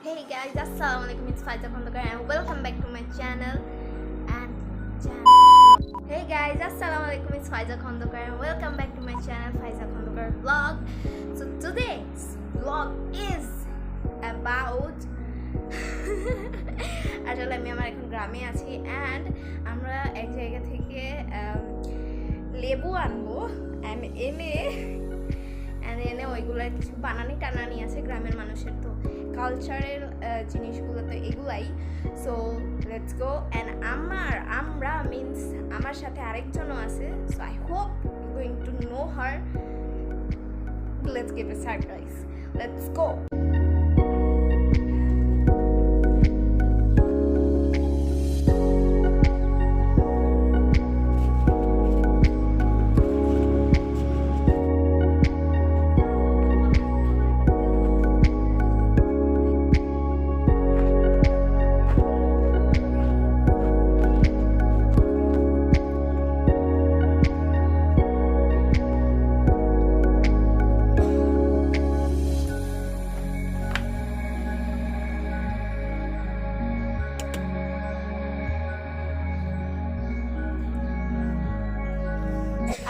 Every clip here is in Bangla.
Hey guys, Assalamualaikum. It's Faiza Khondokar and welcome back to my channel. Hey guys, Assalamualaikum. It's Faiza Khondokar and welcome back to my channel, Faiza Khondokar Vlog. So today's vlog is about আসলে আমি আমার এখন গ্রামে আছি and আমরা এক জায়গা থেকে লেবু আনবো এনে ওইগুলোর কিছু বানানি টানানি আছে গ্রামের মানুষের, তো কালচারের জিনিসগুলো তো এগুলাই। So let's go. অ্যান্ড আমরা মিন্স আমার সাথে আরেকজনও আছে, so I hope going to know her. Let's get A surprise, let's go.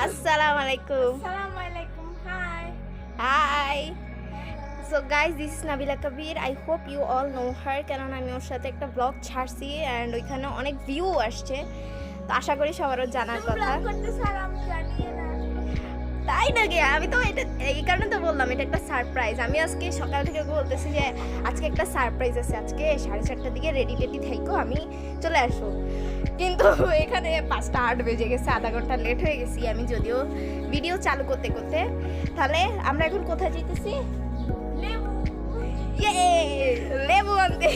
Assalamualaikum. Assalamualaikum. Hi. Hi. So guys, this is Nabila Kabir. I hope you all know her কারণ আমি ওর সাথে একটা ব্লগ ছাড়ছি and ওইখানে অনেক ভিউ আসছে, তো আশা করি সবারও জানার কথা। ব্লগ করতে সালাম জানিয়ে না। তাই নাকি? আমি তো এটা এই কারণে তো বললাম এটা একটা সারপ্রাইজ। আমি আজকে সকাল থেকে বলতেছি যে আজকে একটা সারপ্রাইজ আছে, আজকে 4:30টার দিকে রেডি থাইকো, আমি চলে আসবো। কিন্তু এখানে 5:08 বেজে গেছে, আধা ঘন্টা লেট হয়ে গেছি আমি, যদিও ভিডিও চালু করতে করতে। তাহলে আমরা এখন কোথায় যেতেছি? লেবু আনতে।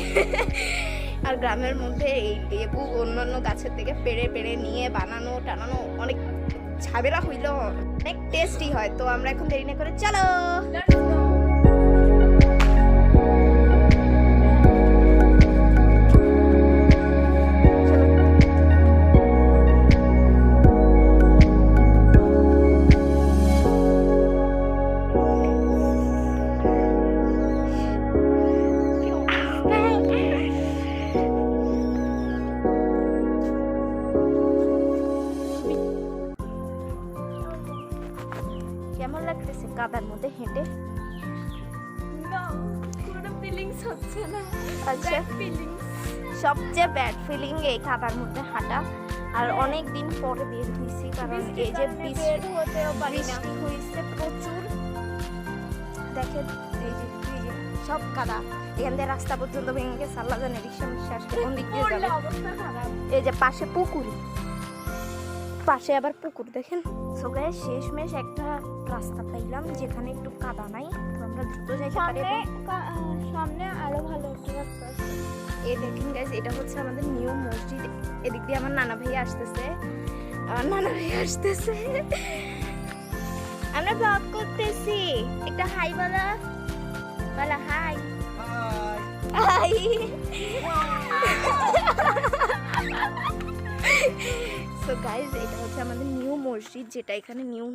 আর গ্রামের মধ্যে এই লেবু অন্যান্য গাছের থেকে পেড়ে নিয়ে বানানো টানানো অনেক ঝামেলা হইলেও অনেক টেস্টি হয়। তো আমরা এখন দেরি না করে চলো। কেমন লাগতেছে কাদার মধ্যে হেঁটে? কোনো ফিলিংস হচ্ছে না। আচ্ছা, সবচেয়ে ব্যাড ফিলিং এই কাদার মধ্যে হাঁটা। আর অনেক দিন পরে বের হয়েছি কারণ এই যে বৃষ্টি হয়েছে প্রচুর। দেখেন এই যে সব কাদা, এখান থেকে রাস্তা পর্যন্ত ভেঙে গেছে। আল্লাহ জানে রিক্সা আসলে কোন দিক দিয়ে যাবে। এই যে পাশে পুকুর, পাশে আবার পুকুর দেখেন। সো গাইস, শেষমেশ একটা রাস্তা পাইলাম যেখানে একটু কাদা নাই, তো আমরা দ্রুত যাইতে পারি। সামনে আরো ভালো একটা রাস্তা আছে। এই দেখেন গাইস, এটা হচ্ছে আমাদের নিউ মসজিদ। এদিক দিয়ে আমার নানা ভাই আসতেছে, আমরা ব্লগ করতেছি। একটা হাই বলা হাই হাই। সো গাইস, এটা হচ্ছে আমাদের নিউ মসজিদ, যেটা এখানে নিউ।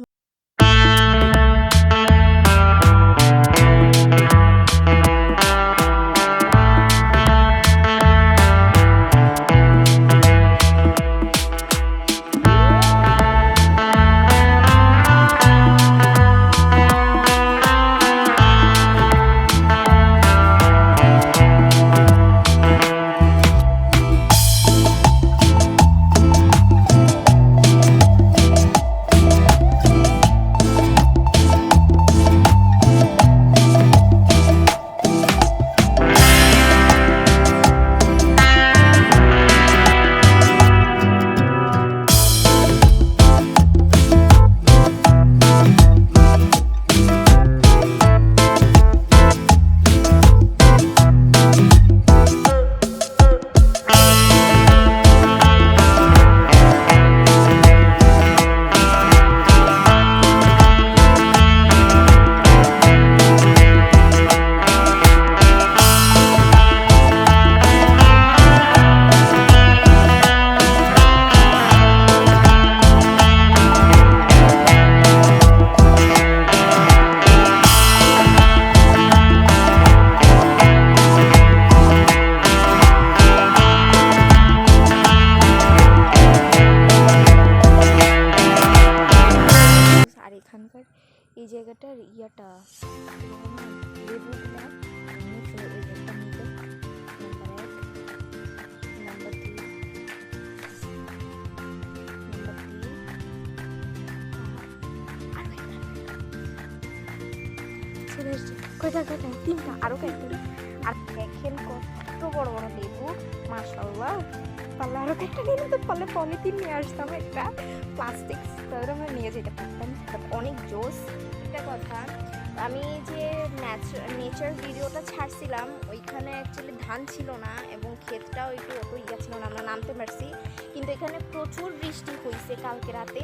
কয়টা তিনটা আরো কয়েকটা। আর দেখেন কত বড় বড় লেবু, মাশাআল্লাহ। পারলে আরো কয়েকটা নিয়ে নিতে পারলে পলিথিন নিয়ে আসতাম, একটা প্লাস্টিক, তাহলে আমরা নিয়ে যেতে পারতাম। অনেক জোস। একটা কথা, আমি যে নেচার ভিডিওটা ছাড়ছিলাম ওইখানে অ্যাকচুয়ালি ধান ছিল না এবং ক্ষেতটাও একটু অত ইয়া ছিল না, আমরা নামতে পারছি। কিন্তু এখানে প্রচুর বৃষ্টি হয়েছে কালকে রাতে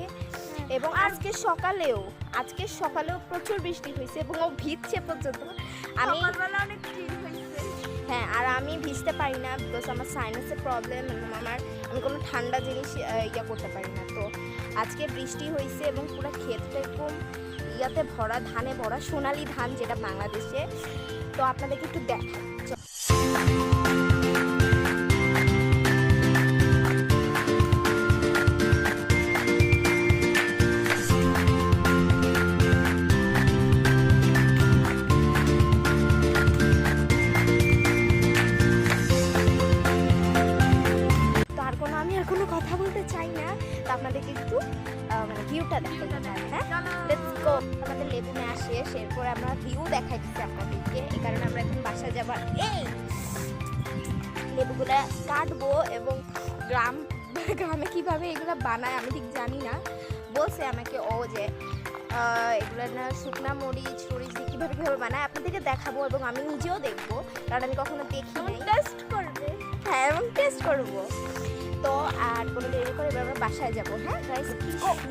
এবং আজকে সকালেও প্রচুর বৃষ্টি হয়েছে এবং ও ভিজছে পর্যন্ত। আমি সকালবেলা অনেক চিল হয়েছে। হ্যাঁ, আর আমি ভিজতে পারি না বিকজ আমার সাইনাসের প্রবলেম, আমি কোনো ঠান্ডা জিনিস ইয়া করতে পারি না। তো আজকে বৃষ্টি হয়েছে এবং পুরো ক্ষেতটা এরকম ইয়াতে ভরা, ধানে ভরা, সোনালী ধান যেটা বাংলাদেশে। তো আপনাদেরকে একটু দেখাই। আমি আর কোনো কথা বলতে চাই না, তো আপনাদেরকে একটু মানে ভিউটা দেখাতে চাই। হ্যাঁ, লেটস গো। আমাদের লেবু নেওয়া শেষ, এরপরে আমরা ভিউ দেখাই দিচ্ছি আপনাদেরকে। এই কারণে আমরা এখন বাসায় যাবার, এই লেবুগুলা কাটবো এবং গ্রামে কিভাবে এগুলো বানায় আমি ঠিক জানি না। বলছে আমাকে ও যে এগুলো না শুকনা মরিচ দিয়ে কীভাবে বানায় আপনাদেরকে দেখাবো এবং আমি নিজেও দেখবো, কারণ আমি কখনো দেখি নাই। টেস্ট করবে। হ্যাঁ, এবং টেস্ট করবো। তো আর কোনো দেরি করে এবার আমরা বাসায় যাবো। হ্যাঁ গাইস, কি সুন্দর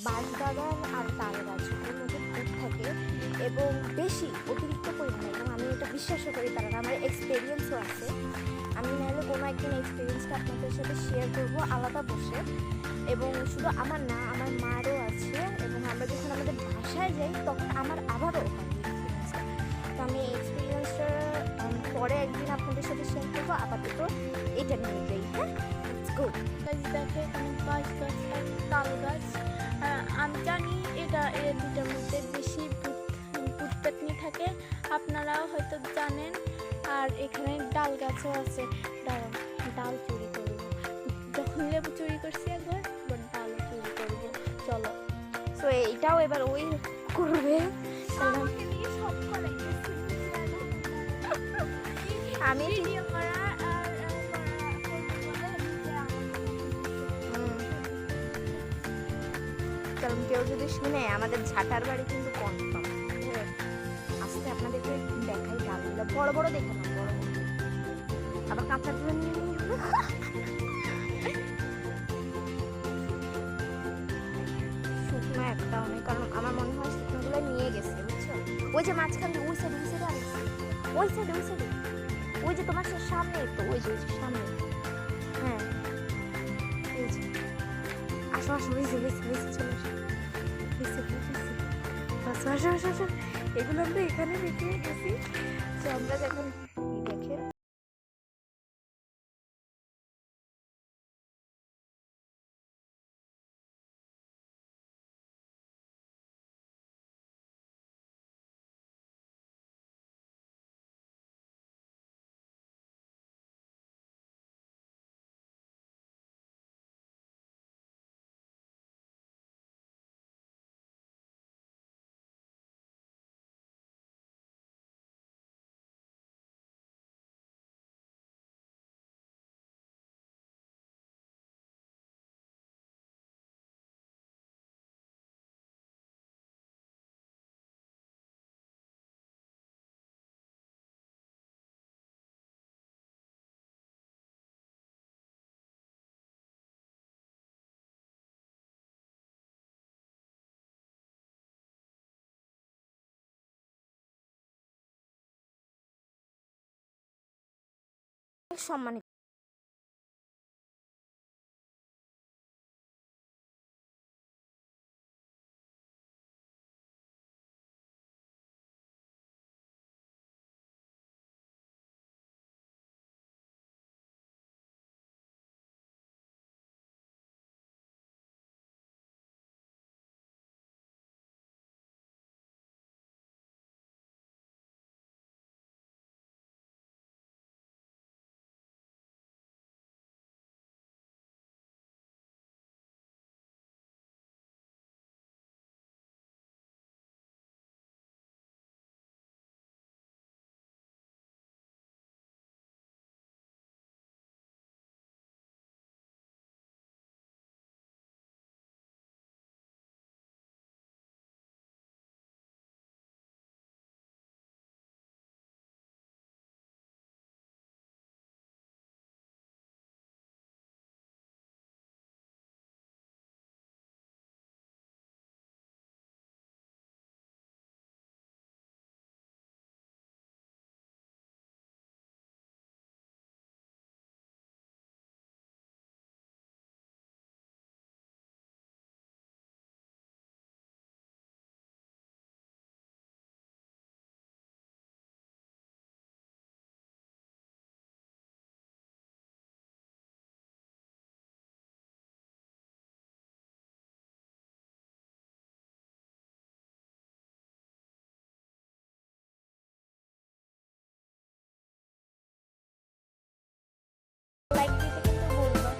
বাঁশবাগান আর তাল গাছগুলোর মধ্যে ফুল থাকে এবং বেশি অতিরিক্ত পরিমাণে, এবং আমি এটা বিশ্বাসও করি কারণ আমার এক্সপিরিয়েন্সও আছে। আমি নাহলে কোনো একদিন এক্সপিরিয়েন্সটা আপনাদের সাথে শেয়ার করবো আলাদা বসে, এবং শুধু আমার না, আমার মারও আছে। এবং আমরা যখন আমাদের বাসায় যাই তখন আমার আবারও হয় এক্সপিরিয়েন্সটা। তো আমি এই এক্সপিরিয়েন্সটা পরে একদিন আপনাদের সাথে শেয়ার করবো। আপাতত এটা নিয়ে যাই। হ্যাঁ, লেটস গো। দেখে এখানে বাঁশ গাছ আর তাল গাছ। আমি জানি এটা এর দুটার মধ্যে বেশি ভূত পেতনি থাকে, আপনারাও হয়তো জানেন। আর এখানে ডাল গাছও আছে, ডাল চুরি করবো। যখন লেবু চুরি করছি একবার, ডালও চুরি করবো। চলো। তো এইটাও এবার ওই করবে। আমাকে দিয়ে সব করাইতেছে। আমি ভিডিও করা আর কারণ কেউ যদি শুনে আমাদের ঝাঁটার বাড়ি কিন্তু কনফার্ম। আজকে আপনাদেরকে দেখাই ডালগুলো বড় বড় দেখে না, বড় বড়। আবার কাঁচাগুলো নিয়ে শুকনো একটাও নেই, কারণ আমার মনে হয় শুকনোগুলো নিয়ে গেছে, বুঝছো? ওই যে মাঝখানে ওই সাইডে ওই যে তোমার সামনে, তো ওই যে সামনে। হ্যাঁ, আসো চলে আসো। এগুলো আমরা এখানে রেখে গেছি। তো আমরা যখন সম্মানিত লাইক দিতে কিন্তু বলবো।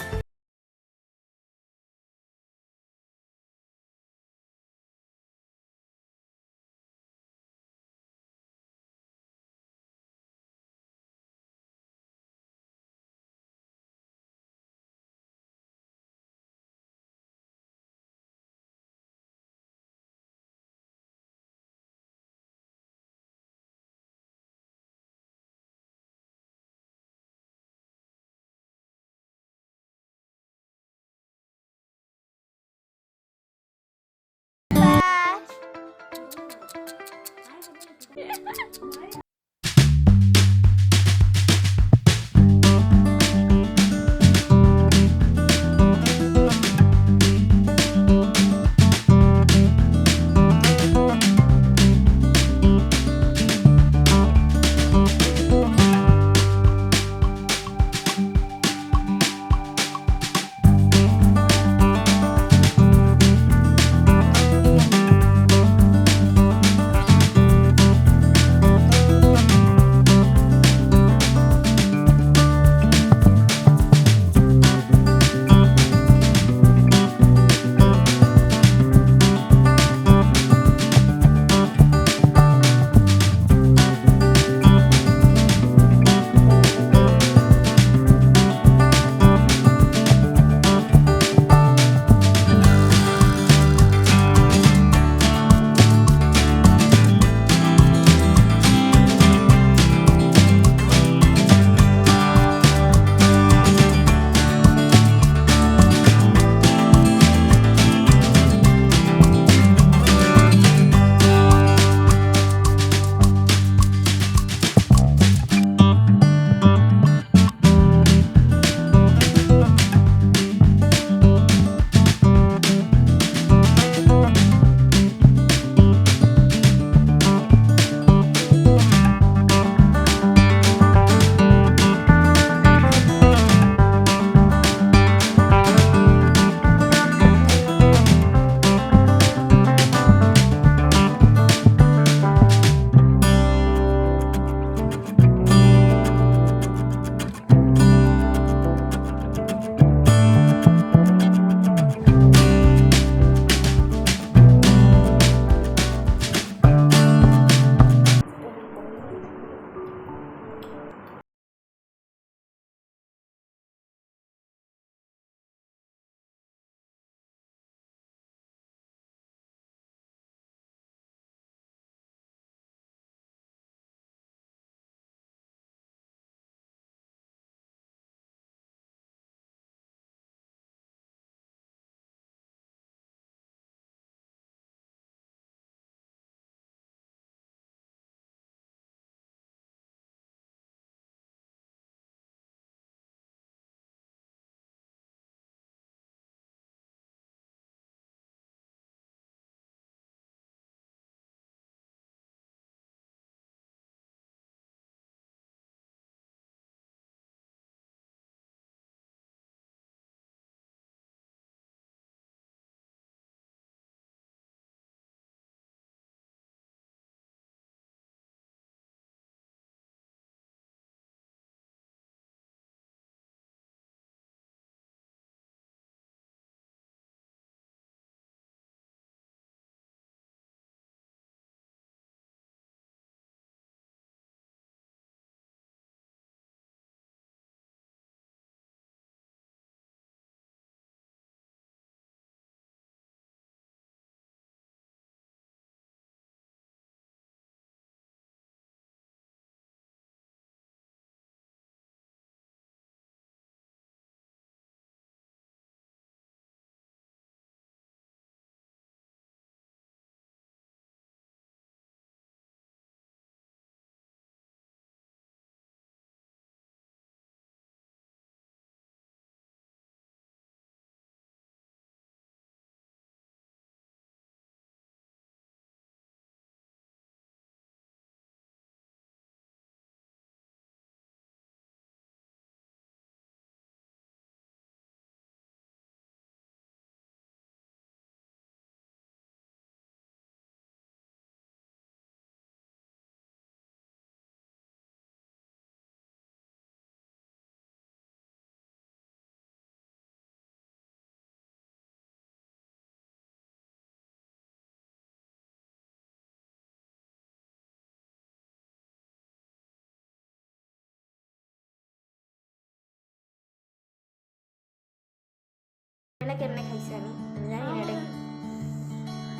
না কেমনে খাইছি আমি জানি না এটা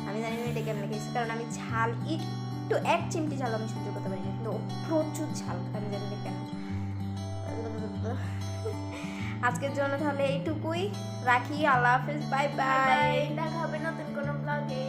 আমি জানি না এটা কেমনে খাইছি, কারণ আমি ঝাল একটু 1 চিমটি ঝাল আমি সহ্য করতে পারি না, কিন্তু ও প্রচুর ঝাল আমি জানি না কেন। আজকের জন্য তাহলে এইটুকুই রাখি। আল্লাহ হাফেজ, বাই বাই। দেখা হবে নতুন কোনো ব্লগে।